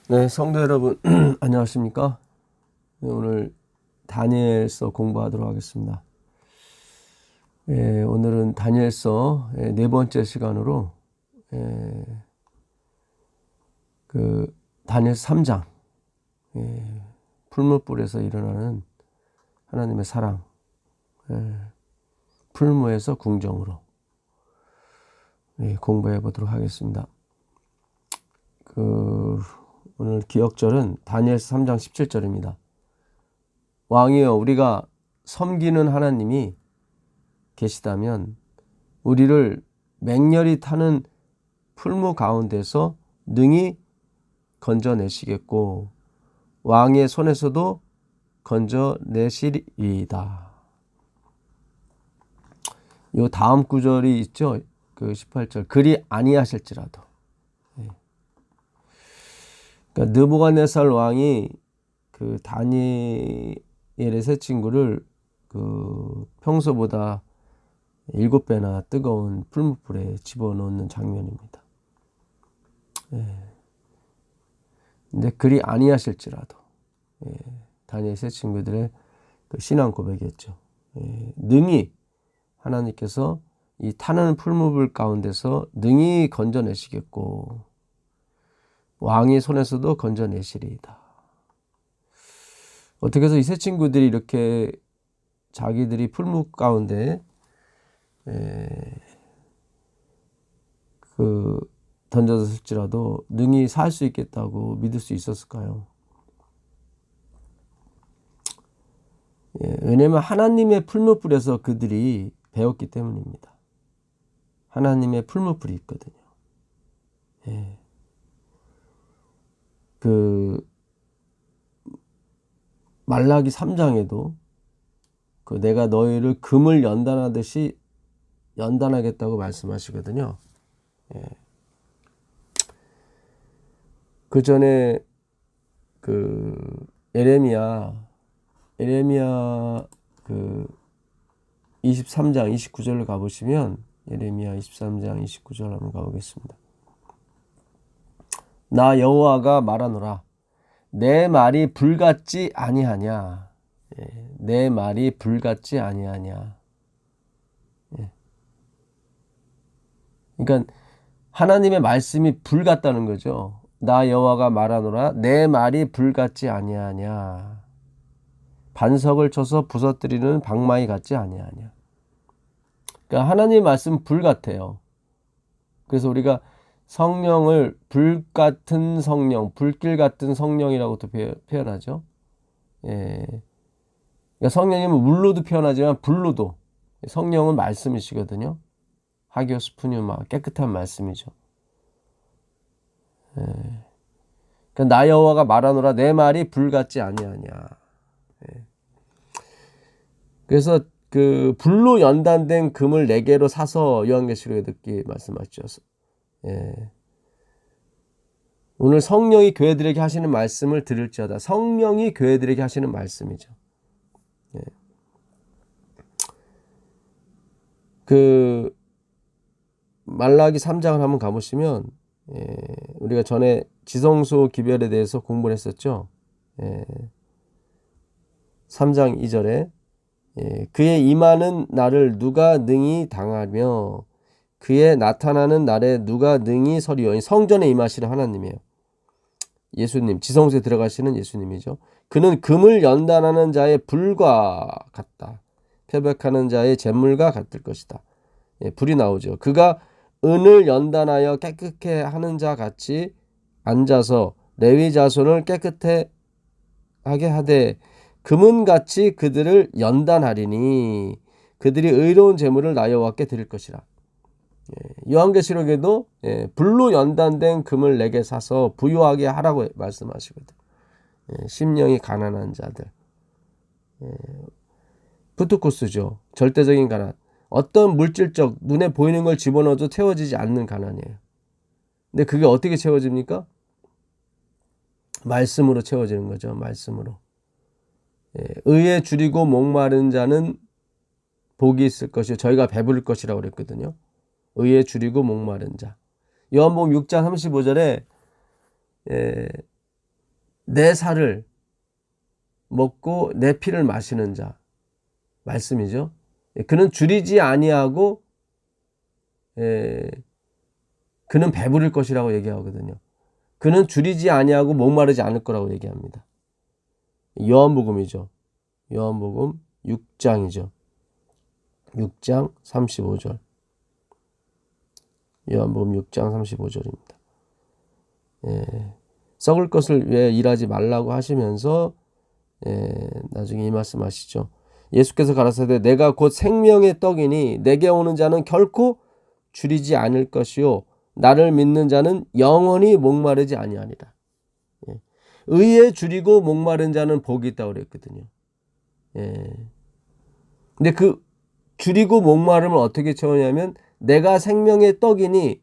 네, 성도 여러분, 안녕하십니까? 네, 오늘 다니엘서 공부하도록 하겠습니다. 오늘은 다니엘서 네 번째 시간으로 다니엘 3장 풀무불에서 일어나는 하나님의 사랑, 풀무에서 궁정으로 공부해 보도록 하겠습니다. 오늘 기억절은 다니엘서 3장 17절입니다. 왕이여, 우리가 섬기는 하나님이 계시다면 우리를 맹렬히 타는 풀무 가운데서 능히 건져내시겠고 왕의 손에서도 건져내시리이다. 요 다음 구절이 있죠. 그 18절. 그리 아니하실지라도. 그러니까 느부갓네살 왕이 그 다니엘의 세 친구를 평소보다 7배나 뜨거운 풀무불에 집어넣는 장면입니다. 근데 그리 아니하실지라도 다니엘 세 친구들의 그 신앙 고백이었죠. 능히 하나님께서 이 타는 풀무불 가운데서 능히 건져내시겠고 왕의 손에서도 건져내시리이다. 어떻게 해서 이 세 친구들이 이렇게 자기들이 풀무 가운데 던져졌을지라도 능히 살 수 있겠다고 믿을 수 있었을까요? 왜냐하면 하나님의 풀무불에서 그들이 배웠기 때문입니다. 하나님의 풀무불이 있거든요. 말라기 3장에도 내가 너희를 금을 연단하듯이 연단하겠다고 말씀하시거든요. 그 전에 예레미야 23장 29절로 가보시면 예레미야 23장 29절 한번 가보겠습니다. 나 여호와가 말하노라. 내 말이 불같지 아니하냐. 내 말이 불같지 아니하냐. 그러니까 하나님의 말씀이 불 같다는 거죠. 나 여호와가 말하노라. 내 말이 불같지 아니하냐. 반석을 쳐서 부서뜨리는 방망이 같지 아니하냐. 그러니까 하나님의 말씀은 불 같아요. 그래서 우리가 성령을 불 같은 성령, 불길 같은 성령이라고도 표현하죠. 그러니까 성령님은 물로도 표현하지만 불로도. 성령은 말씀이시거든요. 하기오스 푸뉴마, 깨끗한 말씀이죠. 그러니까 나 여호와가 말하노라. 내 말이 불 같지 아니하냐. 그래서 불로 연단된 금을 4개로 사서 요한계시록에 듣기 말씀하셨죠. 오늘 성령이 교회들에게 하시는 말씀을 들을지어다. 성령이 교회들에게 하시는 말씀이죠. 말라기 3장을 한번 가보시면 우리가 전에 지성소 기별에 대해서 공부를 했었죠. 3장 2절에 그의 임하는 날을 누가 능히 당하며 그의 나타나는 날에 누가 능히 서리오니. 성전에 임하시는 하나님이에요. 예수님, 지성소에 들어가시는 예수님이죠. 그는 금을 연단하는 자의 불과 같다. 표백하는 자의 재물과 같을 것이다. 불이 나오죠. 그가 은을 연단하여 깨끗게 하는 자 같이 앉아서 레위 자손을 깨끗하게 하되 금은같이 그들을 연단하리니 그들이 의로운 재물을 나 여호와께 드릴 것이라. 요한계시록에도 불로 연단된 금을 4개 사서 부유하게 하라고 말씀하시거든. 심령이 가난한 자들. 푸트코스죠. 절대적인 가난. 어떤 물질적 눈에 보이는 걸 집어넣어도 채워지지 않는 가난이에요. 근데 그게 어떻게 채워집니까? 말씀으로 채워지는 거죠. 말씀으로. 의에 줄이고 목마른 자는 복이 있을 것이요 저희가 배부를 것이라고 그랬거든요. 의에 줄이고 목마른 자. 요한복음 6장 35절에 내 살을 먹고 내 피를 마시는 자 말씀이죠. 그는 줄이지 아니하고 그는 배부를 것이라고 얘기하거든요. 그는 줄이지 아니하고 목마르지 않을 거라고 얘기합니다. 요한복음이죠. 요한복음 6장이죠. 6장 35절. 요한복음 6장 35절입니다. 썩을 것을 왜 일하지 말라고 하시면서 나중에 이 말씀하시죠. 예수께서 가라사대 내가 곧 생명의 떡이니 내게 오는 자는 결코 줄이지 않을 것이요 나를 믿는 자는 영원히 목마르지 아니하니라. 의에 줄이고 목마른 자는 복이 있다고 그랬거든요. 근데 그 줄이고 목마름을 어떻게 채우냐면 내가 생명의 떡이니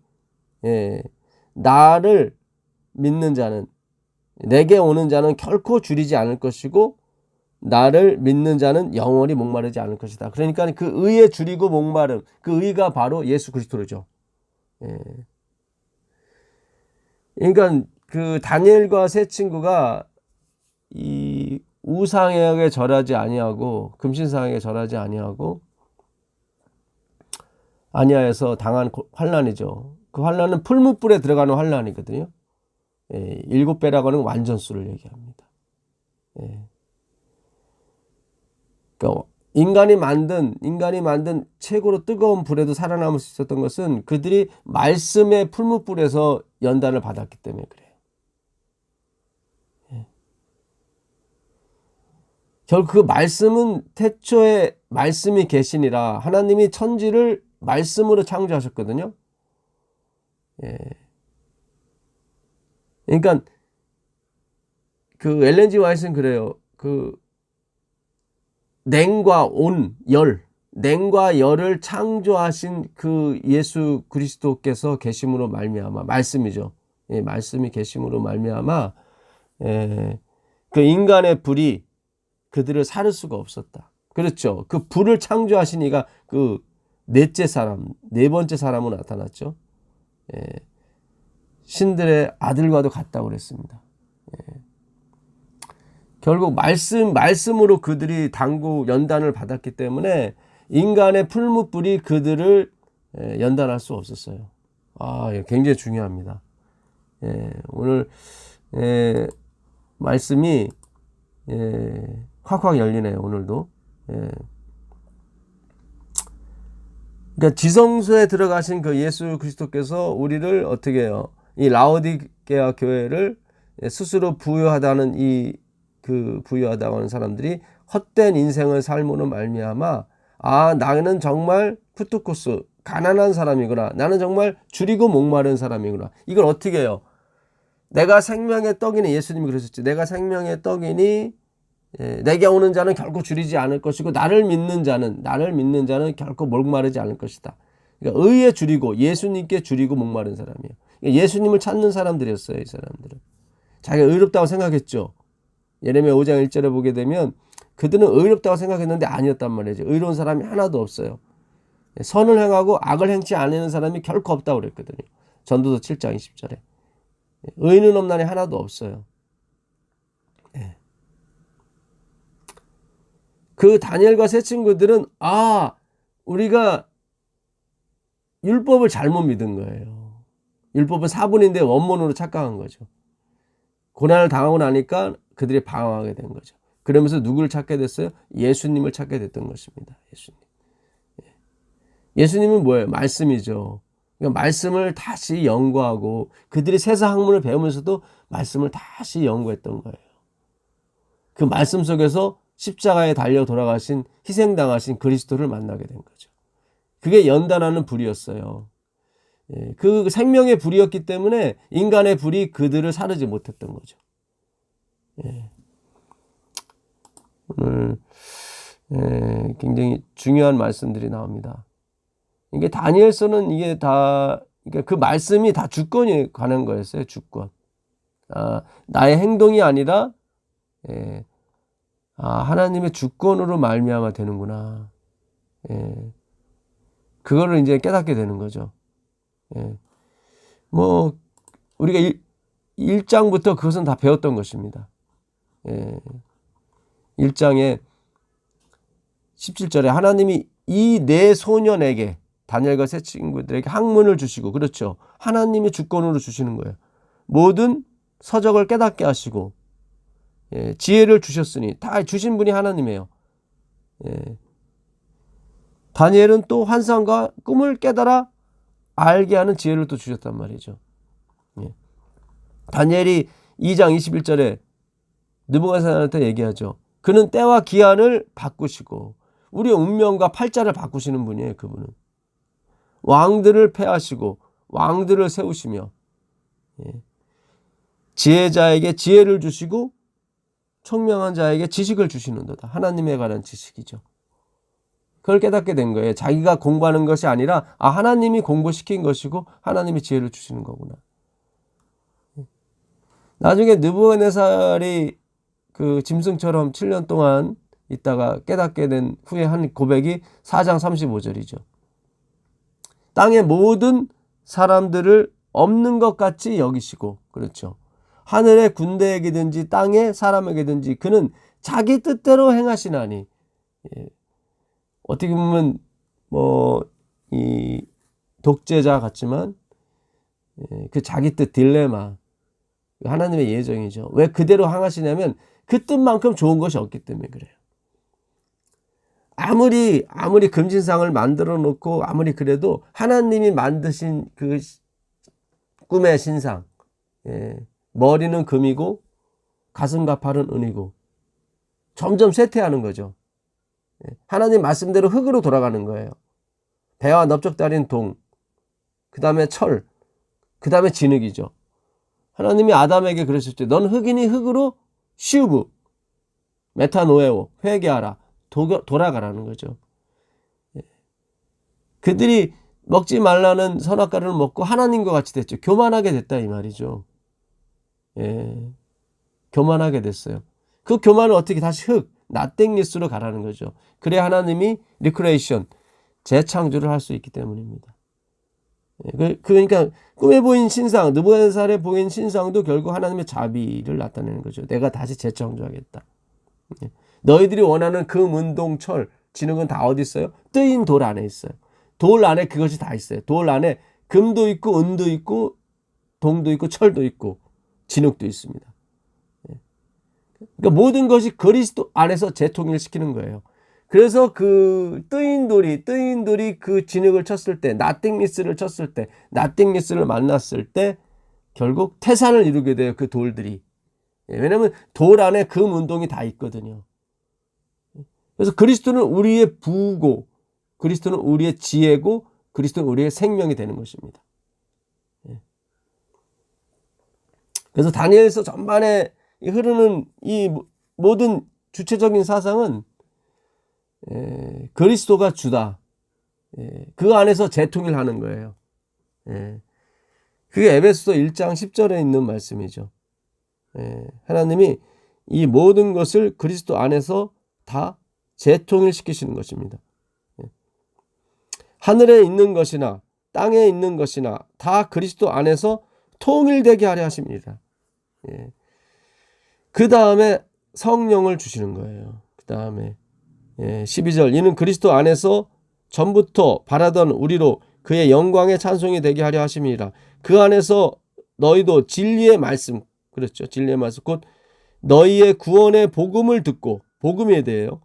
나를 믿는 자는 내게 오는 자는 결코 줄이지 않을 것이고 나를 믿는 자는 영원히 목마르지 않을 것이다. 그러니까 그 의에 줄이고 목마름, 그 의가 바로 예수 그리스도죠. 그러니까 그 다니엘과 세 친구가 이 우상에 절하지 아니하고 금신상에 절하지 아니하여서 당한 환난이죠. 그 환난은 풀무불에 들어가는 환난이거든요. 7배라고 하는 완전수를 얘기합니다. 그러니까 인간이 만든 최고로 뜨거운 불에도 살아남을 수 있었던 것은 그들이 말씀의 풀무불에서 연단을 받았기 때문에 그래요. 결국 그 말씀은 태초에 말씀이 계시니라. 하나님이 천지를 말씀으로 창조하셨거든요. 그러니까 그 엘렌 G 화이트는 그래요. 그 냉과 냉과 열을 창조하신 그 예수 그리스도께서 계심으로 말미암아 말씀이죠. 말씀이 계심으로 말미암아 그 인간의 불이 그들을 사를 수가 없었다. 그렇죠. 그 불을 창조하신 이가 그 네 번째 사람으로 나타났죠. 신들의 아들과도 같다고 그랬습니다. 결국 말씀으로 그들이 연단을 받았기 때문에 인간의 풀무불이 그들을 연단할 수 없었어요. 굉장히 중요합니다. 오늘 말씀이 확확 열리네요. 오늘도. 그러니까 지성소에 들어가신 그 예수 그리스도께서 우리를 어떻게 해요? 이 라오디게아 교회를 스스로 부유하다는 부유하다고 하는 사람들이 헛된 인생을 삶으로 말미암아 나는 정말 푸트코스 가난한 사람이구나. 나는 정말 줄이고 목마른 사람이구나. 이걸 어떻게 해요? 내가 생명의 떡이니 예수님이 그러셨지. 내가 생명의 떡이니 내게 오는 자는 결코 줄이지 않을 것이고 나를 믿는 자는 결코 목마르지 않을 것이다. 그러니까 의에 줄이고 예수님께 줄이고 목마른 사람이에요. 그러니까 예수님을 찾는 사람들이었어요. 이 사람들은. 자기가 의롭다고 생각했죠. 예레미야 5장 1절에 보게 되면 그들은 의롭다고 생각했는데 아니었단 말이죠. 의로운 사람이 하나도 없어요. 선을 행하고 악을 행치 않는 사람이 결코 없다고 그랬거든요. 전도서 7장 20절에. 의인은 없나니 하나도 없어요. 그 다니엘과 세 친구들은 우리가 율법을 잘못 믿은 거예요. 율법은 사본인데 원문으로 착각한 거죠. 고난을 당하고 나니까 그들이 방황하게 된 거죠. 그러면서 누구를 찾게 됐어요? 예수님을 찾게 됐던 것입니다. 예수님은 뭐예요? 말씀이죠. 그러니까 말씀을 다시 연구하고 그들이 세사학문을 배우면서도 말씀을 다시 연구했던 거예요. 그 말씀 속에서 십자가에 달려 돌아가신 희생당하신 그리스도를 만나게 된 거죠. 그게 연단하는 불이었어요. 그 생명의 불이었기 때문에 인간의 불이 그들을 사르지 못했던 거죠. 오늘 굉장히 중요한 말씀들이 나옵니다. 이게 다니엘서는 이게 다 그러니까 그 말씀이 다 주권이 관한 거였어요. 주권. 나의 행동이 아니라 하나님의 주권으로 말미암아 되는구나. 그거를 이제 깨닫게 되는 거죠. 우리가 1장부터 그것은 다 배웠던 것입니다. 예. 1장에 17절에 하나님이 이 네 소년에게 다니엘과 세 친구들에게 학문을 주시고, 그렇죠. 하나님이 주권으로 주시는 거예요. 모든 서적을 깨닫게 하시고, 예, 지혜를 주셨으니 다 주신 분이 하나님이에요. 예. 다니엘은 또 환상과 꿈을 깨달아 알게 하는 지혜를 또 주셨단 말이죠. 예. 다니엘이 2장 21절에 느부갓네살한테 얘기하죠. 그는 때와 기한을 바꾸시고 우리의 운명과 팔자를 바꾸시는 분이에요. 그분은 왕들을 패하시고 왕들을 세우시며, 예, 지혜자에게 지혜를 주시고 총명한 자에게 지식을 주시는도다. 하나님에 관한 지식이죠. 그걸 깨닫게 된 거예요. 자기가 공부하는 것이 아니라 하나님이 공부시킨 것이고 하나님이 지혜를 주시는 거구나. 나중에 느부갓네살이 그 짐승처럼 7년 동안 있다가 깨닫게 된 후에 한 고백이 4장 35절이죠. 땅의 모든 사람들을 없는 것 같이 여기시고, 그렇죠. 하늘의 군대에게든지 땅의 사람에게든지 그는 자기 뜻대로 행하시나니, 예. 어떻게 보면 이 독재자 같지만, 예, 그 자기 뜻 딜레마, 하나님의 예정이죠. 왜 그대로 행하시냐면 그 뜻만큼 좋은 것이 없기 때문에 그래요. 아무리 금신상을 만들어 놓고 아무리 그래도 하나님이 만드신 그 꿈의 신상, 예, 머리는 금이고 가슴과 팔은 은이고 점점 쇠퇴하는 거죠. 예, 하나님 말씀대로 흙으로 돌아가는 거예요. 배와 넓적다리는 동, 그 다음에 철, 그 다음에 진흙이죠. 하나님이 아담에게 그러셨죠. 넌 흙이니 흙으로 쉬우고 메타노에오, 회개하라, 돌아가라는 거죠. 그들이 먹지 말라는 선악과를 먹고 하나님과 같이 됐죠. 교만하게 됐다 이 말이죠. 예, 교만하게 됐어요. 그 교만을 어떻게 다시 나땡니스로 가라는 거죠. 그래야 하나님이 리크레이션, 재창조를 할 수 있기 때문입니다. 그러니까 꿈에 보인 신상, 느부갓네살에 보인 신상도 결국 하나님의 자비를 나타내는 거죠. 내가 다시 재창조하겠다. 너희들이 원하는 금, 은, 동, 철, 진흙은 다 어디 있어요? 뜨인 돌 안에 있어요. 돌 안에 그것이 다 있어요. 돌 안에 금도 있고 은도 있고 동도 있고 철도 있고 진흙도 있습니다. 그러니까 모든 것이 그리스도 안에서 재통일시키는 거예요. 그래서 그 뜨인 돌이 그 진흙을 쳤을 때, 나띵니스를 쳤을 때, 나띵니스를 만났을 때 결국 태산을 이루게 돼요. 그 돌들이. 왜냐하면 돌 안에 금, 은동이 다 있거든요. 그래서 그리스도는 우리의 부고, 그리스도는 우리의 지혜고, 그리스도는 우리의 생명이 되는 것입니다. 그래서 다니엘서 전반에 흐르는 이 모든 주체적인 사상은 그리스도가 주다. 그 안에서 재통일하는 거예요. 그게 에베소서 1장 10절에 있는 말씀이죠. 하나님이 이 모든 것을 그리스도 안에서 다 재통일시키시는 것입니다. 하늘에 있는 것이나 땅에 있는 것이나 다 그리스도 안에서 통일되게 하려 하십니다. 그 다음에 성령을 주시는 거예요. 그 다음에 12절, 이는 그리스도 안에서 전부터 바라던 우리로 그의 영광의 찬송이 되게 하려 하심이라. 그 안에서 너희도 진리의 말씀, 그렇죠, 진리의 말씀, 곧 너희의 구원의 복음을 듣고, 복음에 대해요.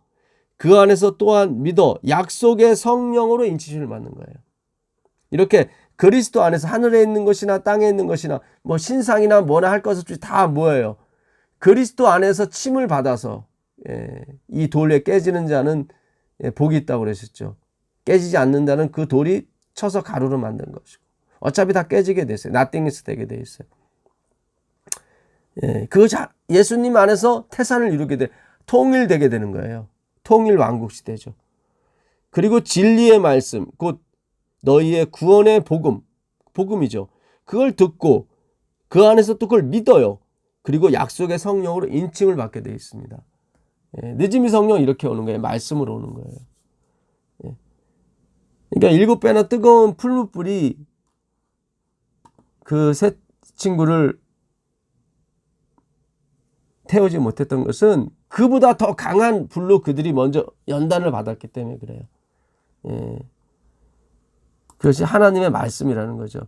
그 안에서 또한 믿어 약속의 성령으로 인치심을 받는 거예요. 이렇게 그리스도 안에서 하늘에 있는 것이나 땅에 있는 것이나 뭐 신상이나 뭐나 할 것 없이 다 뭐예요? 그리스도 안에서 침을 받아서, 이 돌에 깨지는 자는 복이 있다고 그러셨죠. 깨지지 않는다는 그 돌이 쳐서 가루로 만든 것이고, 어차피 다 깨지게 됐어요. 나띵니스 되게 돼 있어요. 예수님 안에서 태산을 이루게 돼, 통일되게 되는 거예요. 통일 왕국 시대죠. 그리고 진리의 말씀, 곧 너희의 구원의 복음이죠. 그걸 듣고 그 안에서 또 그걸 믿어요. 그리고 약속의 성령으로 인침을 받게 되어 있습니다. 늦음이 성령 이렇게 오는 거예요. 말씀으로 오는 거예요. 그러니까 7배나 뜨거운 풀무불이 그 세 친구를 태우지 못했던 것은 그보다 더 강한 불로 그들이 먼저 연단을 받았기 때문에 그래요. 예. 그것이 하나님의 말씀이라는 거죠.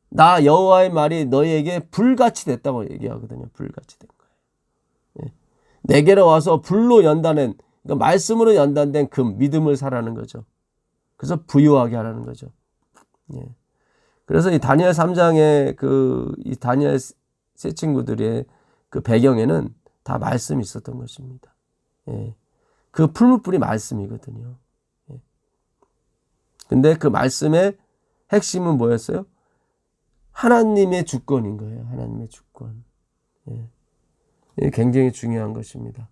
나 여호와의 말이 너희에게 불같이 됐다고 얘기하거든요. 불같이 된 거예요. 예. 내게로 와서 불로 연단한, 그러니까 말씀으로 연단된 금, 믿음을 사라는 거죠. 그래서 부유하게 하라는 거죠. 예. 그래서 이 다니엘 3장의 이 다니엘 세 친구들의 그 배경에는 다 말씀이 있었던 것입니다. 예. 그 풀무불이 말씀이거든요. 예. 근데 그 말씀의 핵심은 뭐였어요? 하나님의 주권인 거예요. 하나님의 주권. 예. 이게 굉장히 중요한 것입니다.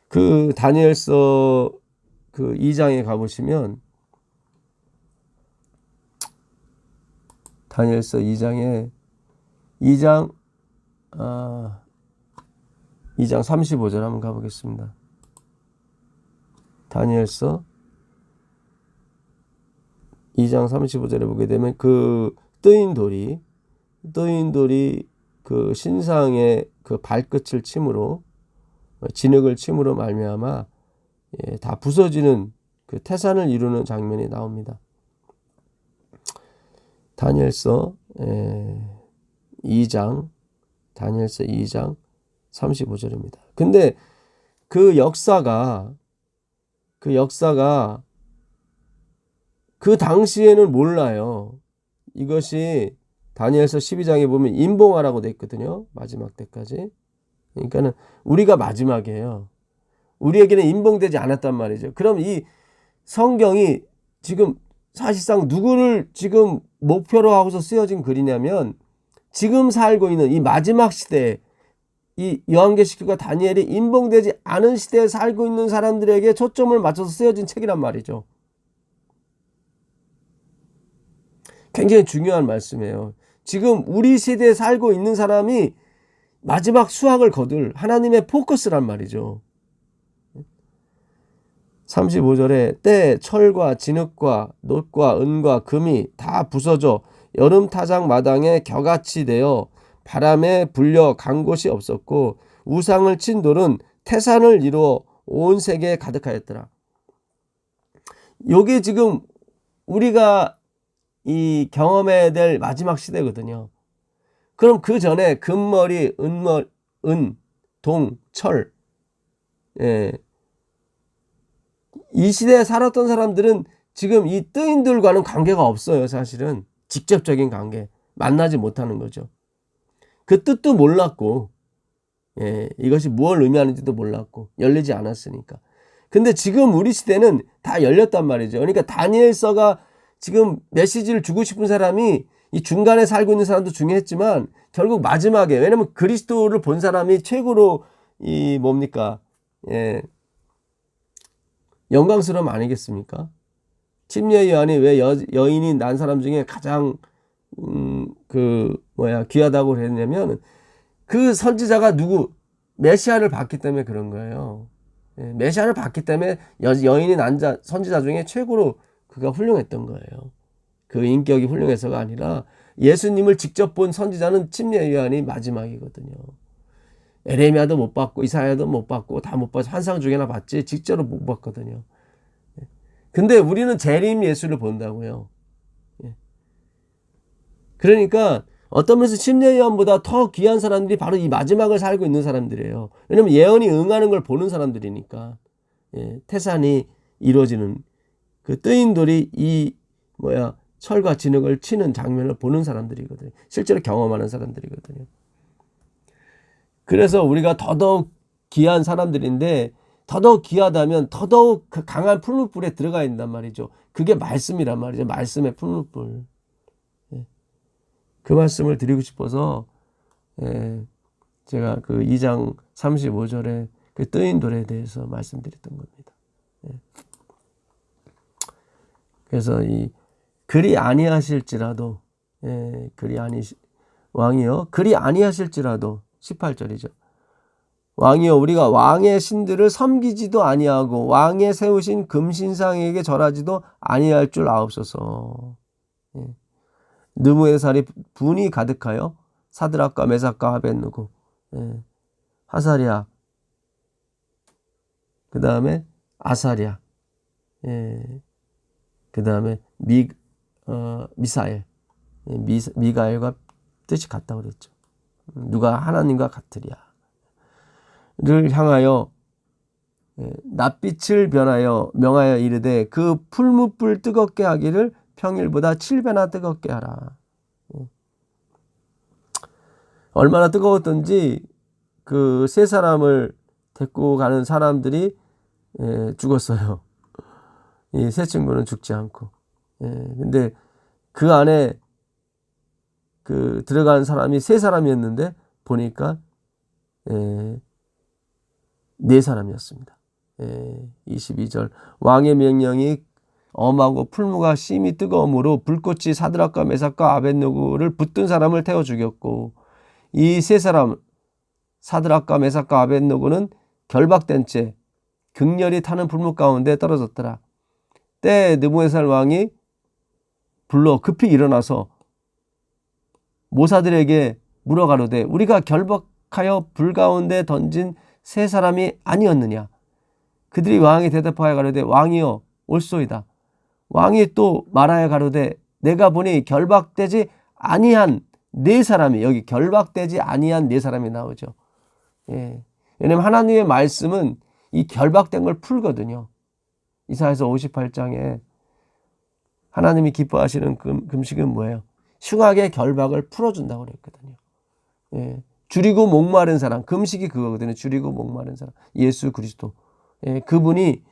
그 다니엘서 그 2장에 가보시면 다니엘서 2장 35절 한번 가보겠습니다. 다니엘서 2장 35절에 보게 되면 그 뜨인 돌이 그 신상의 그 발끝을 침으로, 진흙을 침으로 말미암아 다 부서지는 그 태산을 이루는 장면이 나옵니다. 다니엘서 2장 35절입니다. 근데 그 역사가 그 당시에는 몰라요. 이것이 다니엘서 12장에 보면 인봉하라고 돼 있거든요. 마지막 때까지. 그러니까는 우리가 마지막이에요. 우리에게는 인봉되지 않았단 말이죠. 그럼 이 성경이 지금 사실상 누구를 지금 목표로 하고서 쓰여진 글이냐면, 지금 살고 있는 이 마지막 시대에 이 요한계시록과 다니엘이 인봉되지 않은 시대에 살고 있는 사람들에게 초점을 맞춰서 쓰여진 책이란 말이죠. 굉장히 중요한 말씀이에요. 지금 우리 시대에 살고 있는 사람이 마지막 수확을 거둘 하나님의 포커스란 말이죠. 35절에 때 철과 진흙과 놋과 은과 금이 다 부서져 여름 타작 마당에 겨같이 되어 바람에 불려 간 곳이 없었고 우상을 친 돌은 태산을 이루어 온 세계에 가득하였더라. 요게 지금 우리가 이 경험해야 될 마지막 시대거든요. 그럼 그 전에 금머리, 은, 동, 철, 이 시대에 살았던 사람들은 지금 이 뜨인들과는 관계가 없어요. 사실은 직접적인 관계, 만나지 못하는 거죠. 그 뜻도 몰랐고, 이것이 무엇을 의미하는지도 몰랐고, 열리지 않았으니까. 근데 지금 우리 시대는 다 열렸단 말이죠. 그러니까 다니엘서가 지금 메시지를 주고 싶은 사람이 이 중간에 살고 있는 사람도 중요했지만 결국 마지막에, 왜냐면 그리스도를 본 사람이 최고로 영광스러움 아니겠습니까? 침례 요한이 왜 여인이 난 사람 중에 가장 귀하다고 그랬냐면 그 선지자가 메시아를 봤기 때문에 그런 거예요. 메시아를 봤기 때문에 여인이 난 선지자 중에 최고로 그가 훌륭했던 거예요. 그 인격이 훌륭해서가 아니라 예수님을 직접 본 선지자는 침례 요한이 마지막이거든요. 에레미야도 못 봤고 이사야도 못 봤고 다 못 봐서 환상 중에나 봤지 직접으로 못 봤거든요. 근데 우리는 재림 예수를 본다고요. 그러니까 어떤 면에서 침례 요한보다 더 귀한 사람들이 바로 이 마지막을 살고 있는 사람들이에요. 왜냐면 예언이 응하는 걸 보는 사람들이니까. 태산이 이루어지는 그 뜨인 돌이 철과 진흙을 치는 장면을 보는 사람들이거든요. 실제로 경험하는 사람들이거든요. 그래서 우리가 더더욱 귀한 사람들인데, 더더욱 귀하다면 더더욱 그 강한 풀무불에 들어가야 된단 말이죠. 그게 말씀이란 말이죠. 말씀의 풀무불. 그 말씀을 드리고 싶어서 제가 그 2장 35절에 그 뜨인 돌에 대해서 말씀드렸던 겁니다. 그래서 이 그리 아니하실지라도 왕이여 그리 아니하실지라도 18절이죠. 왕이여 우리가 왕의 신들을 섬기지도 아니하고 왕의 세우신 금신상에게 절하지도 아니할 줄 아옵소서. 느부갓네살이 분이 가득하여 사드락과 메삭과 아벳느고 하사랴, 그 다음에 아사랴, 그 다음에 미사엘, 미가엘과 뜻이 같다고 그랬죠. 누가 하나님과 같으랴. 를 향하여 낯빛을 명하여 이르되 그 풀무불 뜨겁게 하기를 평일보다 7배나 뜨겁게 하라. 얼마나 뜨거웠던지 그 세 사람을 데리고 가는 사람들이 죽었어요. 이 세 친구는 죽지 않고. 근데 그 안에 그 들어간 사람이 세 사람이었는데 보니까 네 사람이었습니다. 22절 왕의 명령이 엄하고 풀무가 심히 뜨거움으로 불꽃이 사드락과 메삭과 아벳느고를 붙든 사람을 태워 죽였고 이 세 사람 사드락과 메삭과 아벳느고는 결박된 채 극렬히 타는 불무 가운데 떨어졌더라. 때에 느부갓네살 왕이 불러 급히 일어나서 모사들에게 물어가로되 우리가 결박하여 불 가운데 던진 세 사람이 아니었느냐. 그들이 왕이 대답하여 가로되 왕이여 옳소이다. 왕이 또 말하여 가로되 내가 보니 결박되지 아니한 네 사람이, 여기 결박되지 아니한 네 사람이 나오죠. 왜냐하면 하나님의 말씀은 이 결박된 걸 풀거든요. 이사야서 58장에 하나님이 기뻐하시는 금식은 뭐예요? 흉악의 결박을 풀어준다고 그랬거든요. 줄이고 목마른 사람, 금식이 그거거든요. 줄이고 목마른 사람, 예수 그리스도. 그분이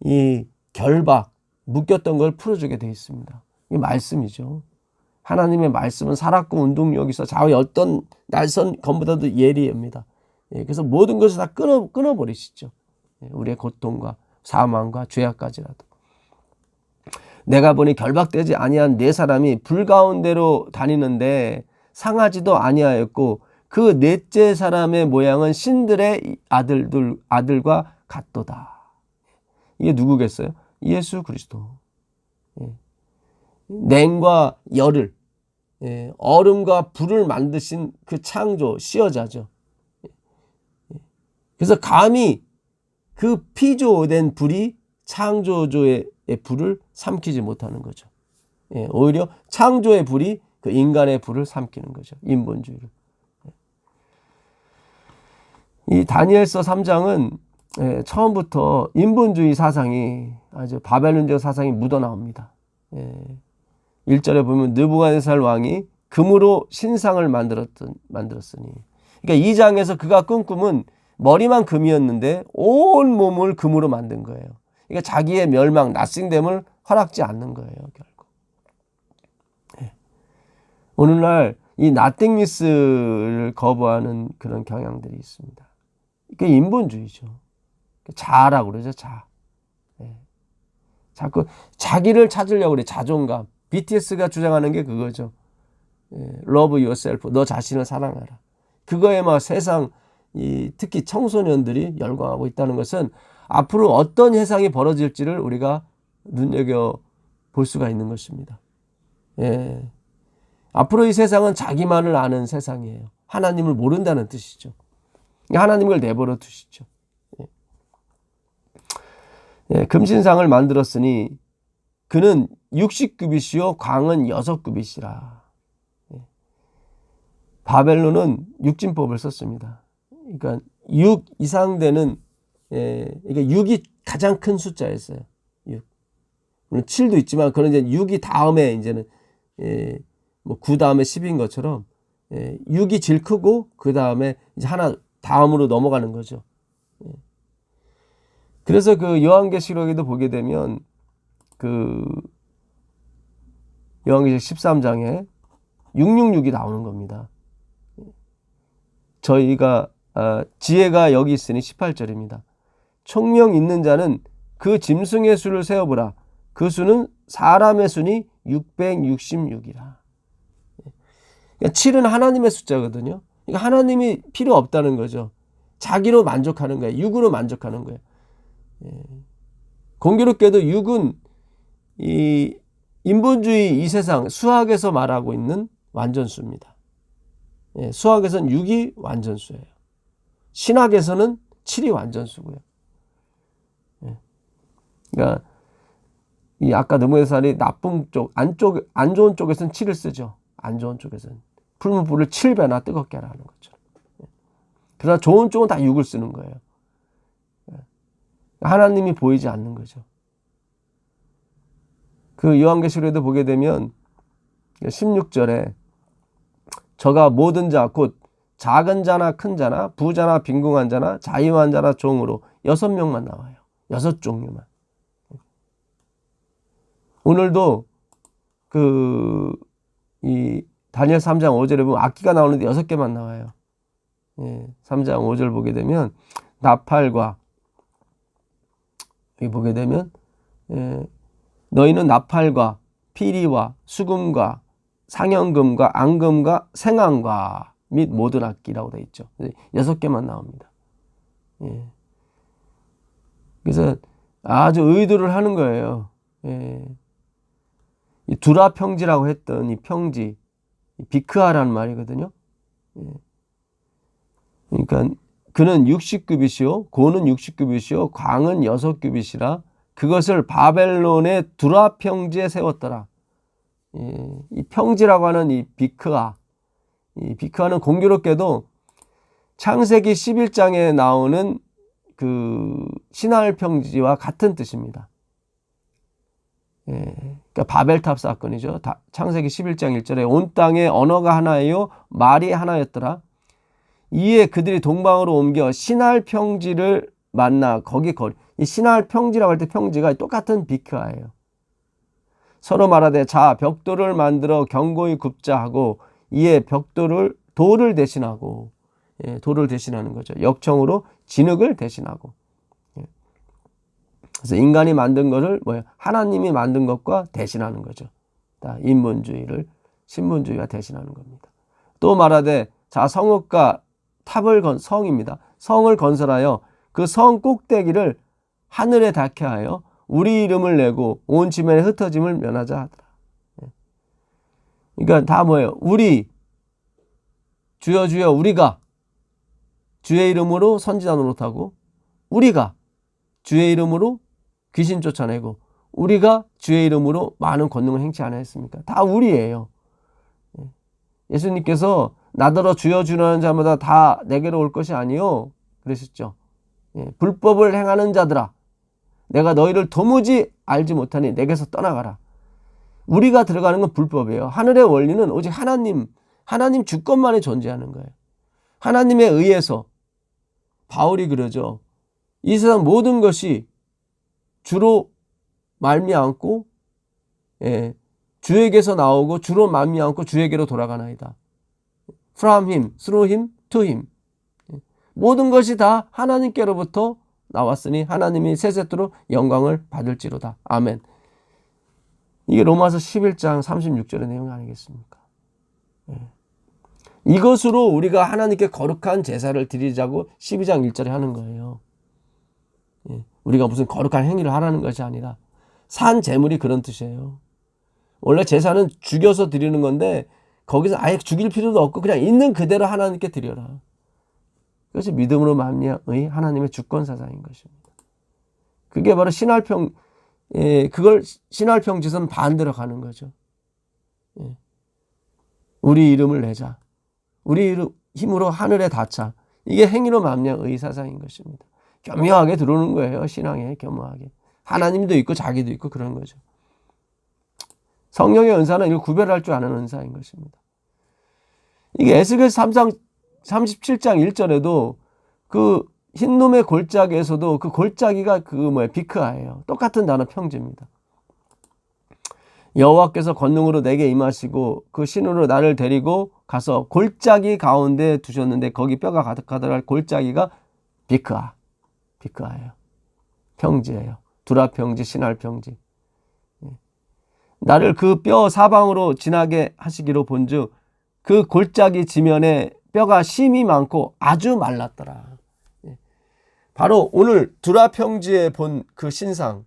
이 결박, 묶였던 걸 풀어주게 되어 있습니다. 이 말씀이죠. 하나님의 말씀은 살았고 운동력이 있어 좌우의 어떤 날선 검보다도 예리합니다. 그래서 모든 것을 다 끊어버리시죠. 우리의 고통과 사망과 죄악까지라도. 내가 보니 결박되지 아니한 네 사람이 불 가운데로 다니는데 상하지도 아니하였고 그 넷째 사람의 모양은 신들의 아들과 같도다. 이게 누구겠어요? 예수 그리스도. 냉과 열을, 얼음과 불을 만드신 그 창조, 시어자죠. 그래서 감히 그 피조된 불이 창조주의 불을 삼키지 못하는 거죠. 오히려 창조의 불이 그 인간의 불을 삼키는 거죠. 인본주의를. 이 다니엘서 3장은 처음부터 인본주의 사상이 아주 바벨론적 사상이 묻어나옵니다. 1절에 보면 느부갓네살 왕이 금으로 신상을 만들었으니. 그러니까 2장에서 그가 꾼 꿈은 머리만 금이었는데 온 몸을 금으로 만든 거예요. 그러니까 자기의 멸망, 낯싱됨을 허락지 않는 거예요, 결국. 오늘날 이 나띵니스를 거부하는 그런 경향들이 있습니다. 그게 인본주의죠. 자아라고 그러죠, 자. 자꾸 자기를 찾으려고 그래, 자존감. BTS가 주장하는 게 그거죠. Love yourself, 너 자신을 사랑하라. 그거에 막 세상, 특히 청소년들이 열광하고 있다는 것은 앞으로 어떤 현상이 벌어질지를 우리가 눈여겨볼 수가 있는 것입니다. 앞으로 이 세상은 자기만을 아는 세상이에요. 하나님을 모른다는 뜻이죠. 하나님을 내버려 두시죠. 금신상을 만들었으니 그는 60규빗이요 광은 6규빗이라. 바벨론은 육진법을 썼습니다. 그러니까 6 이상 되는, 그러니까 6이 가장 큰 숫자였어요. 6. 물론 7도 있지만 그런 이제 6이 다음에 이제는 뭐 9 다음에 10인 것처럼 6이 제일 크고 그 다음에 이제 하나 다음으로 넘어가는 거죠. 그래서 그 요한계시록에도 보게 되면 그 요한계시록 13장에 666이 나오는 겁니다. 저희가 지혜가 여기 있으니 18절입니다. 총명 있는 자는 그 짐승의 수를 세어보라. 그 수는 사람의 수니 666이라. 그러니까 7은 하나님의 숫자거든요. 그러니까 하나님이 필요 없다는 거죠. 자기로 만족하는 거예요. 6으로 만족하는 거예요. 공교롭게도 6은 이 인본주의 이 세상 수학에서 말하고 있는 완전수입니다. 수학에서는 6이 완전수예요. 신학에서는 7이 완전수고요. 그러니까 이 아까 느부갓네살이 나쁜 쪽, 안 좋은 쪽에서는 7을 쓰죠. 안 좋은 쪽에서는. 푸른 불을 7배나 뜨겁게 하라는 거죠. 그러나 좋은 쪽은 다 6을 쓰는 거예요. 하나님이 보이지 않는 거죠. 그 요한계시록에도 보게 되면 16절에 저가 모든 자, 곧 작은 자나 큰 자나 부자나 빈궁한 자나 자유한 자나 종으로 6명만 나와요. 6종류만. 오늘도 이 다니엘 3장 5절에 보면 악기가 나오는데 6개만 나와요. 3장 5절 보게 되면 나팔과 여기 보게 되면 너희는 나팔과 피리와 수금과 상현금과 앙금과 생황과 및 모든 악기라고 되어 있죠. 6개만 나옵니다. 그래서 아주 의도를 하는 거예요. 이 두라 평지라고 했던 이 평지, 비크아라는 말이거든요. 그러니까 그는 60규빗이요, 고는 60규빗이요, 광은 6규빗이라 그것을 바벨론의 두라 평지에 세웠더라. 이 평지라고 하는 이 비크아, 이 비크아는 공교롭게도 창세기 11장에 나오는 그 시날 평지와 같은 뜻입니다. 그러니까 바벨탑 사건이죠. 창세기 11장 1절에 온 땅에 언어가 하나예요, 말이 하나였더라. 이에 그들이 동방으로 옮겨 시날 평지를 만나 거기 거리. 이 시날 평지라고 할 때 평지가 똑같은 비크아예요. 서로 말하되 자 벽돌을 만들어 견고히 굽자 하고 이에 벽돌을 돌을 대신하고, 돌을 대신하는 거죠. 역청으로 진흙을 대신하고. 그래서 인간이 만든 것을 하나님이 만든 것과 대신하는 거죠. 인본주의를 신분주의와 대신하는 겁니다. 또 말하되 자 성읍과 탑을 성입니다. 성을 건설하여 그 성 꼭대기를 하늘에 닿게 하여 우리 이름을 내고 온 지면에 흩어짐을 면하자 하더라. 그러니까 다 뭐예요? 우리, 주여 주여 우리가 주의 이름으로 선지자 노릇하고, 우리가 주의 이름으로 귀신 쫓아내고, 우리가 주의 이름으로 많은 권능을 행치 않았습니까? 다 우리예요. 예수님께서 나더러 주여 주여 하는 자마다 다 내게로 올 것이 아니요 그러셨죠. 불법을 행하는 자들아 내가 너희를 도무지 알지 못하니 내게서 떠나가라. 우리가 들어가는 건 불법이에요. 하늘의 원리는 오직 하나님 주권만이 존재하는 거예요. 하나님에 의해서. 바울이 그러죠. 이 세상 모든 것이 주로 말미암고 주에게서 나오고 주로 말미암고 주에게로 돌아가나이다. From him, through him, to him. 모든 것이 다 하나님께로부터 나왔으니 하나님이 세세토록 영광을 받을지로다. 아멘. 이게 로마서 11장 36절의 내용 아니겠습니까? 이것으로 우리가 하나님께 거룩한 제사를 드리자고 12장 1절에 하는 거예요. 우리가 무슨 거룩한 행위를 하라는 것이 아니라 산 제물이 그런 뜻이에요. 원래 제사는 죽여서 드리는 건데 거기서 아예 죽일 필요도 없고 그냥 있는 그대로 하나님께 드려라. 그것이 믿음으로 말미암의 하나님의 주권사상인 것입니다. 그게 바로 그걸 신할평지선 반대로 가는 거죠. 우리 이름을 내자. 우리 힘으로 하늘에 닿자. 이게 행위로 말미암의 사상인 것입니다. 교묘하게 들어오는 거예요. 신앙에 교묘하게. 하나님도 있고 자기도 있고 그런 거죠. 성령의 은사는 이걸 구별할 줄 아는 은사인 것입니다. 이게 에스겔 37장 1절에도 그 흰놈의 골짜기에서도 그 골짜기가 비크아예요. 똑같은 단어 평지입니다. 여호와께서 권능으로 내게 임하시고 그 신으로 나를 데리고 가서 골짜기 가운데 두셨는데 거기 뼈가 가득하더라 할 골짜기가 비크아예요. 평지예요. 두라평지, 신할평지. 나를 그 뼈 사방으로 지나게 하시기로 본즉 그 골짜기 지면에 뼈가 심이 많고 아주 말랐더라. 바로 오늘 두라평지에 본 그 신상,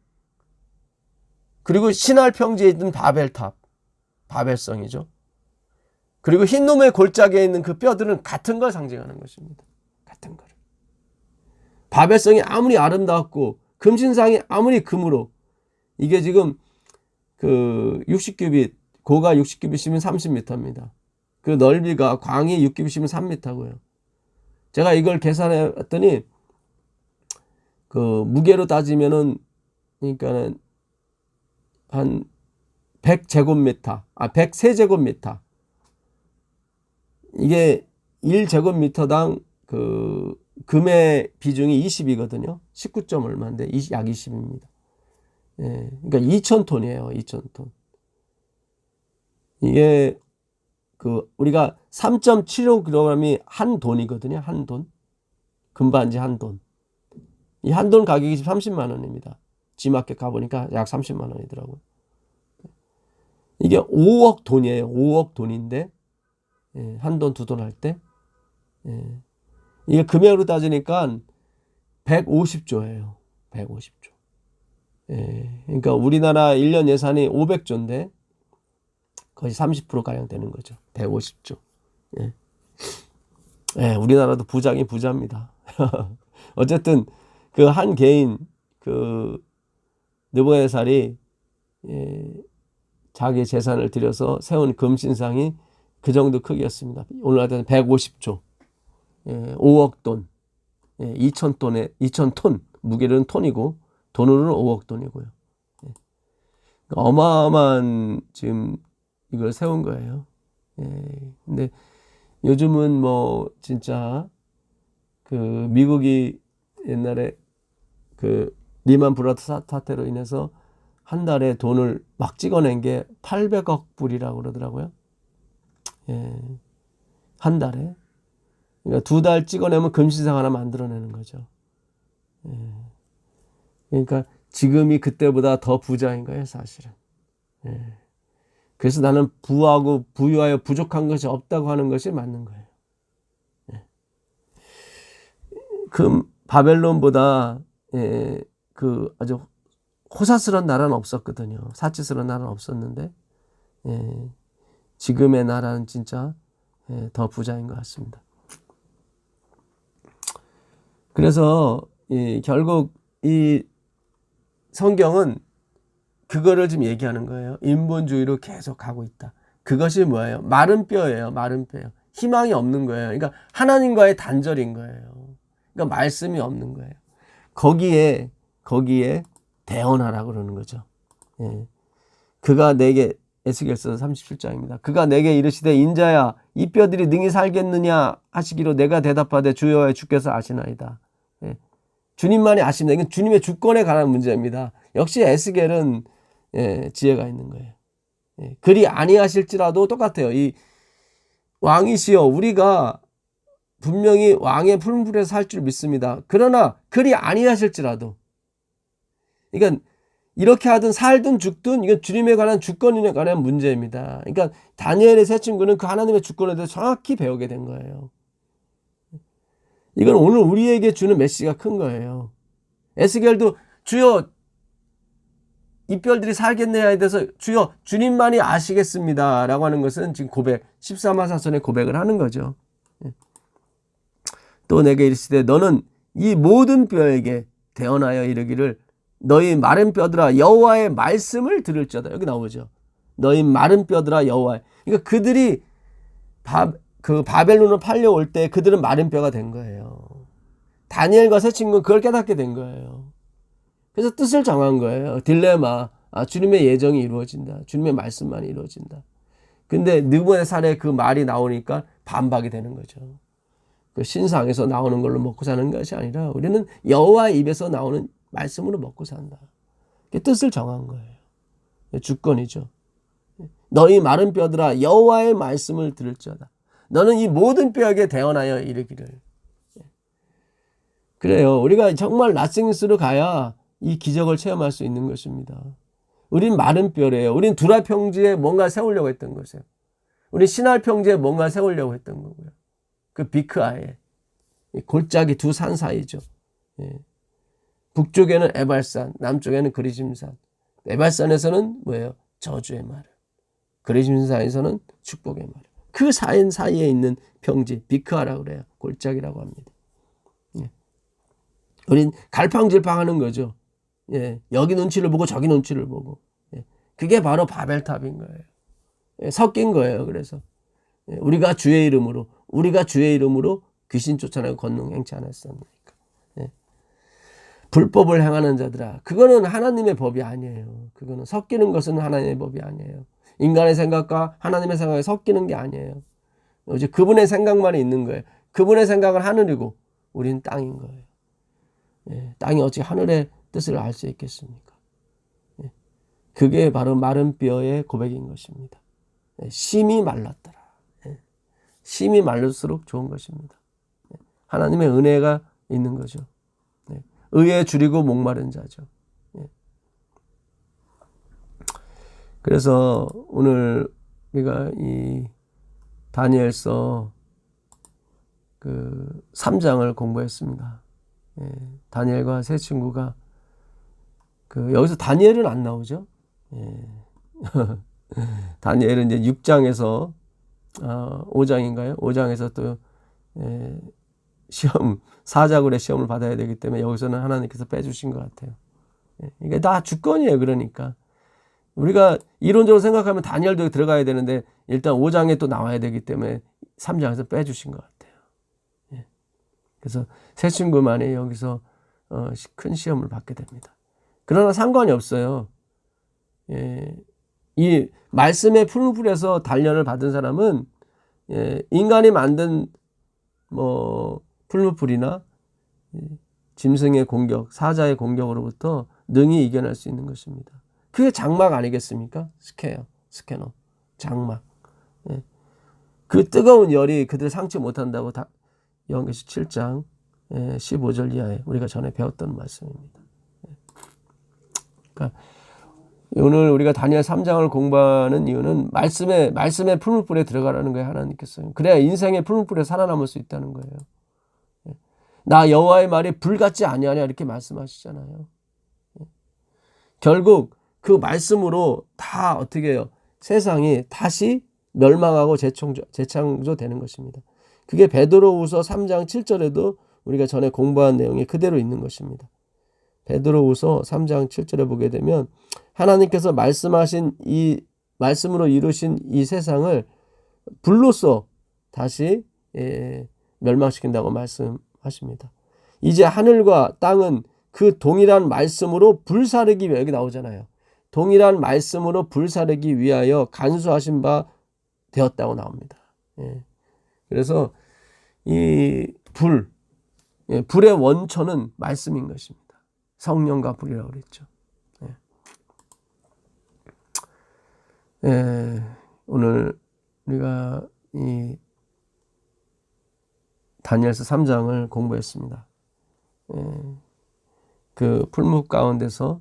그리고 신할평지에 있는 바벨탑, 바벨성이죠. 그리고 흰놈의 골짜기에 있는 그 뼈들은 같은 걸 상징하는 것입니다. 같은 거를. 바벨성이 아무리 아름답고 금신상이 아무리 금으로, 이게 지금 그 60규빗, 고가 60규빗이면 30m입니다. 그 넓이가 광이 6규빗이면 3m고요. 제가 이걸 계산해 봤더니 그 무게로 따지면은, 그러니까는 한 100제곱미터, 103제곱미터. 이게 1제곱미터당 그 금의 비중이 20이거든요. 19점 얼마인데 약 20입니다. 예, 그러니까 2,000톤이에요. 2,000톤. 이게 그 우리가 3.75kg이 한 돈이거든요. 한 돈. 금반지 한 돈. 이 한 돈 가격이 30만 원입니다. G마켓 가보니까 약 30만 원이더라고요. 이게 5억 돈이에요. 5억 돈인데, 예, 한 돈, 두 돈 할 때. 예, 이게 금액으로 따지니까 150조예요. 150조. 예, 그러니까 우리나라 1년 예산이 500조인데 거의 30%가량 되는 거죠. 150조. 예. 예, 우리나라도 부장이 부자입니다. 어쨌든 그 한 개인 그 느부갓네살이, 예, 자기 재산을 들여서 세운 금신상이 그 정도 크기였습니다. 오늘날에는 150조, 예, 5억 돈, 예, 2,000톤, 무게는 톤이고 돈으로는 5억 돈이고요. 예. 어마어마한 지금 이걸 세운 거예요. 예. 근데 요즘은 뭐 진짜 그 미국이 옛날에 그 리만 브라더스 사태로 인해서 한 달에 돈을 막 찍어낸 게 800억 불이라고 그러더라고요. 예. 한 달에. 그러니까 2달 찍어내면 금신상 하나 만들어내는 거죠. 예. 그러니까 지금이 그때보다 더 부자인 거예요, 사실은. 예. 그래서 나는 부하고 부유하여 부족한 것이 없다고 하는 것이 맞는 거예요. 예. 바벨론보다, 예, 그 아주 호사스러운 나라는 없었거든요. 사치스러운 나라는 없었는데, 예, 지금의 나라는 진짜, 예, 더 부자인 것 같습니다. 그래서 결국 이 성경은 그거를 지금 얘기하는 거예요. 인본주의로 계속 가고 있다. 그것이 뭐예요? 마른 뼈예요. 마른 뼈예요. 희망이 없는 거예요. 그러니까 하나님과의 단절인 거예요. 그러니까 말씀이 없는 거예요. 거기에 대언하라고 그러는 거죠. 예. 그가 내게, 에스겔서 37장입니다. 그가 내게 이르시되 인자야 이 뼈들이 능히 살겠느냐 하시기로 내가 대답하되 주여 주께서 아시나이다. 예. 주님만이 아십니다. 이건 주님의 주권에 관한 문제입니다. 역시 에스겔은, 예, 지혜가 있는 거예요. 예. 그리 아니하실지라도 똑같아요. 이 왕이시여 우리가 분명히 왕의 풀무불에서 살 줄 믿습니다. 그러나 그리 아니하실지라도, 그러니까 이렇게 하든 살든 죽든 이건 주님에 관한 주권에 관한 문제입니다. 그러니까 다니엘의 세 친구는 그 하나님의 주권에 대해서 정확히 배우게 된 거예요. 이건 오늘 우리에게 주는 메시지가 큰 거예요. 에스겔도 주여 이 뼈들이 살겠느냐에 대해서 주여 주님만이 아시겠습니다 라고 하는 것은 지금 고백, 13하사선의 고백을 하는 거죠. 또 내게 이르시되 너는 이 모든 뼈에게 대언하여 이르기를 너희 마른 뼈들아 여호와의 말씀을 들을지어다. 여기 나오죠. 너희 마른 뼈들아 여호와의. 그러니까 그들이 바벨론으로 팔려올 때 그들은 마른 뼈가 된 거예요. 다니엘과 세 친구는 그걸 깨닫게 된 거예요. 그래서 뜻을 정한 거예요. 딜레마. 주님의 예정이 이루어진다. 주님의 말씀만이 이루어진다. 근데 느부갓네살의 그 말이 나오니까 반박이 되는 거죠. 그 신상에서 나오는 걸로 먹고 사는 것이 아니라 우리는 여호와의 입에서 나오는 말씀으로 먹고 산다. 뜻을 정한 거예요. 주권이죠. 너희 마른 뼈들아 여호와의 말씀을 들을지어다. 너는 이 모든 뼈에게 대언하여 이르기를. 그래요. 우리가 정말 나싱스로 가야 이 기적을 체험할 수 있는 것입니다. 우린 마른 뼈래요. 우린 두라 평지에 뭔가 세우려고 했던 것이에요. 우린 시날 평지에 뭔가 세우려고 했던 거고요. 그 비크아에 골짜기 두 산 사이죠. 예. 북쪽에는 에발산, 남쪽에는 그리심산. 에발산에서는 뭐예요? 저주의 말. 그리심산에서는 축복의 말. 그 사이에 있는 평지, 비크아라고 그래요. 골짜기라고 합니다. 예. 우린 갈팡질팡하는 거죠. 예, 여기 눈치를 보고 저기 눈치를 보고. 예, 그게 바로 바벨탑인 거예요. 예, 섞인 거예요. 그래서 예, 우리가 주의 이름으로 귀신 쫓아내고 권능 행치 않았습니까? 예. 불법을 행하는 자들아, 그거는 하나님의 법이 아니에요. 그거는 섞이는 것은 하나님의 법이 아니에요. 인간의 생각과 하나님의 생각이 섞이는 게 아니에요. 오직 그분의 생각만 있는 거예요. 그분의 생각은 하늘이고 우리는 땅인 거예요. 예, 땅이 어찌 하늘의 뜻을 알 수 있겠습니까? 예, 그게 바로 마른 뼈의 고백인 것입니다. 예, 심이 말랐더라. 예, 심이 말릴수록 좋은 것입니다. 예, 하나님의 은혜가 있는 거죠. 예, 의에 줄이고 목마른 자죠. 예. 그래서 오늘 우리가 이 다니엘서 그 3장을 공부했습니다. 예, 다니엘과 세 친구가 여기서 다니엘은 안 나오죠. 예. 다니엘은 이제 6장에서 5장인가요? 5장에서 또 시험 사자굴의 시험을 받아야 되기 때문에 여기서는 하나님께서 빼주신 것 같아요. 예, 이게 다 주권이에요. 그러니까 우리가 이론적으로 생각하면 다니엘도 들어가야 되는데 일단 5장에 또 나와야 되기 때문에 3장에서 빼주신 것 같아요. 예. 그래서 세 친구만이 여기서 큰 시험을 받게 됩니다. 그러나 상관이 없어요. 예. 이 말씀의 풀무불에서 단련을 받은 사람은 인간이 만든 풀무불이나 짐승의 공격, 사자의 공격으로부터 능히 이겨낼 수 있는 것입니다. 그게 장막 아니겠습니까? 스캐너, 장막. 예. 그 뜨거운 열이 그들을 상치 못한다고 요한계시 7장 15절 이하에 우리가 전에 배웠던 말씀입니다. 그러니까 오늘 우리가 다니엘 3장을 공부하는 이유는 말씀의 풀무불에 들어가라는 거예요. 하나님께서. 그래야 인생의 풀무불에 살아남을 수 있다는 거예요. 나 여호와의 말이 불같지 아니하냐 이렇게 말씀하시잖아요. 결국 그 말씀으로 다 어떻게 해요? 세상이 다시 멸망하고 재창조되는 것입니다. 그게 베드로후서 3장 7절에도 우리가 전에 공부한 내용이 그대로 있는 것입니다. 베드로후서 3장 7절에 보게 되면 하나님께서 말씀하신 이 말씀으로 이루신 이 세상을 불로써 다시 멸망시킨다고 말씀하십니다. 이제 하늘과 땅은 그 동일한 말씀으로 불사르기 위하여, 여기 나오잖아요. 동일한 말씀으로 불사르기 위하여 간수하신 바 되었다고 나옵니다. 그래서 이 불의 원천은 말씀인 것입니다. 성령과 불이라고 그랬죠. 오늘 우리가 이 다니엘서 3장을 공부했습니다. 그 풀무 가운데서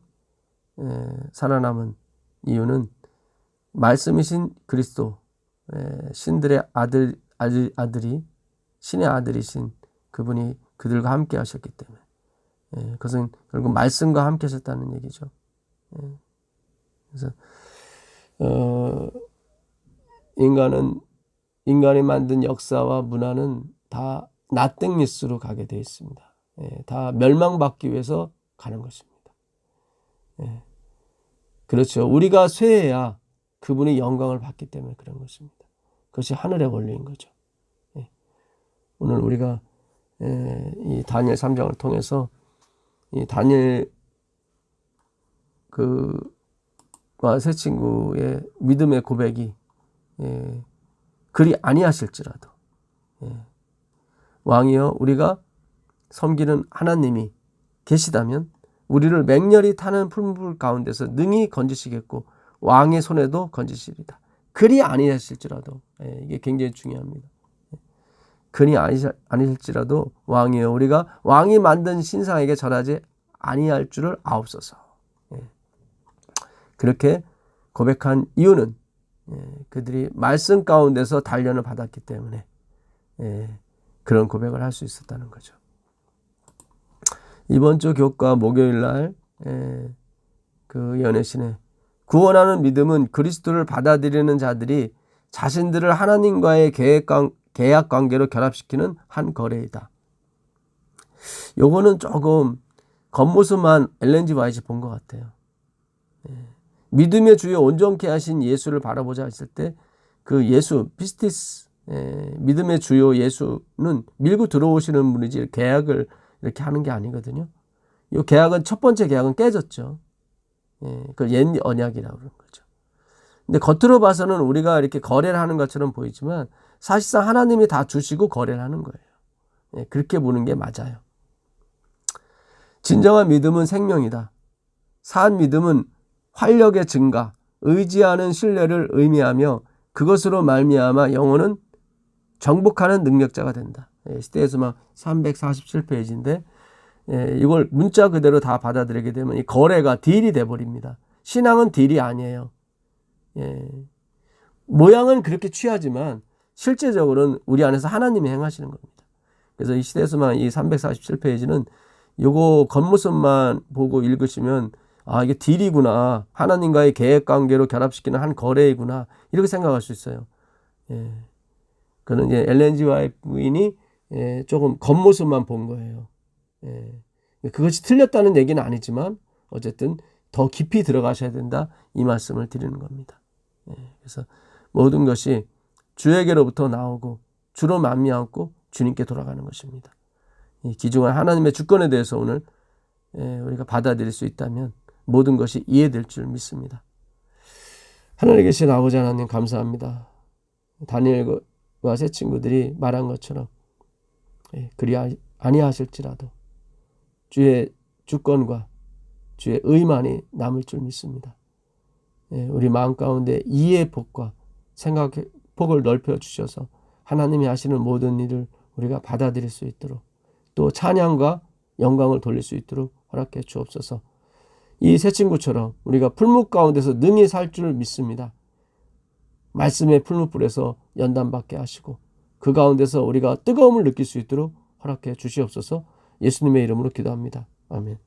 살아남은 이유는 말씀이신 그리스도, 신들의 아들이 신의 아들이신 그분이 그들과 함께 하셨기 때문에, 그것은 결국 말씀과 함께 하셨다는 얘기죠. 그래서 인간이 만든 역사와 문화는 다 나땡리스로 가게 되어 있습니다. 다 멸망받기 위해서 가는 것입니다. 그렇죠. 우리가 쇠해야 그분이 영광을 받기 때문에 그런 것입니다. 그것이 하늘의 원리인 거죠. 오늘 우리가 이 다니엘 3장을 통해서 이 다니엘 과 세 친구의 믿음의 고백이 그리 아니하실지라도 왕이여 우리가 섬기는 하나님이 계시다면 우리를 맹렬히 타는 풀무불 가운데서 능히 건지시겠고 왕의 손에도 건지시리다. 그리 아니하실지라도, 이게 굉장히 중요합니다. 그리 아니실지라도 왕이여 우리가 왕이 만든 신상에게 절하지 아니할 줄을 아옵소서. 그렇게 고백한 이유는 그들이 말씀 가운데서 단련을 받았기 때문에 그런 고백을 할 수 있었다는 거죠. 이번 주 교과 목요일 날 그 연회신에 구원하는 믿음은 그리스도를 받아들이는 자들이 자신들을 하나님과의 계약 관계로 결합시키는 한 거래이다. 요거는 조금 겉모습만 엘렌 지 화이트 본 것 같아요. 믿음의 주요 온전케 하신 예수를 바라보자 했을 때 그 예수 피스티스 믿음의 주요 예수는 밀고 들어오시는 분이지 계약을 이렇게 하는 게 아니거든요. 이 계약은 첫 번째 계약은 깨졌죠. 그 옛 언약이라고 그러는 거죠. 근데 겉으로 봐서는 우리가 이렇게 거래를 하는 것처럼 보이지만 사실상 하나님이 다 주시고 거래를 하는 거예요. 그렇게 보는 게 맞아요. 진정한 믿음은 생명이다. 산 믿음은 활력의 증가, 의지하는 신뢰를 의미하며 그것으로 말미암아 영혼은 정복하는 능력자가 된다. 시대에서막 347페이지인데 이걸 문자 그대로 다 받아들이게 되면 이 거래가 딜이 돼버립니다. 신앙은 딜이 아니에요. 모양은 그렇게 취하지만 실제적으로는 우리 안에서 하나님이 행하시는 겁니다. 그래서 이 시대에서만 이 347페이지는 요거 겉모습만 보고 읽으시면 아, 이게 딜이구나. 하나님과의 계획관계로 결합시키는 한 거래이구나. 이렇게 생각할 수 있어요. 그는 이제 엘렌 지 화이트 부인이 조금 겉모습만 본 거예요. 그것이 틀렸다는 얘기는 아니지만 어쨌든 더 깊이 들어가셔야 된다. 이 말씀을 드리는 겁니다. 그래서 모든 것이 주에게로부터 나오고 주로 만미암고 주님께 돌아가는 것입니다. 이 귀중한 하나님의 주권에 대해서 오늘 우리가 받아들일 수 있다면 모든 것이 이해될 줄 믿습니다. 하늘에 계신 아버지 하나님 감사합니다. 다니엘과 세 친구들이 말한 것처럼 그리 아니하실지라도 주의 주권과 주의 의만이 남을 줄 믿습니다. 우리 마음 가운데 이해의 폭과 생각의 폭을 넓혀 주셔서 하나님이 하시는 모든 일을 우리가 받아들일 수 있도록 또 찬양과 영광을 돌릴 수 있도록 허락해 주옵소서. 이 세 친구처럼 우리가 풀무 가운데서 능히 살 줄 믿습니다. 말씀의 풀무불에서 연단받게 하시고 그 가운데서 우리가 뜨거움을 느낄 수 있도록 허락해 주시옵소서. 예수님의 이름으로 기도합니다. 아멘.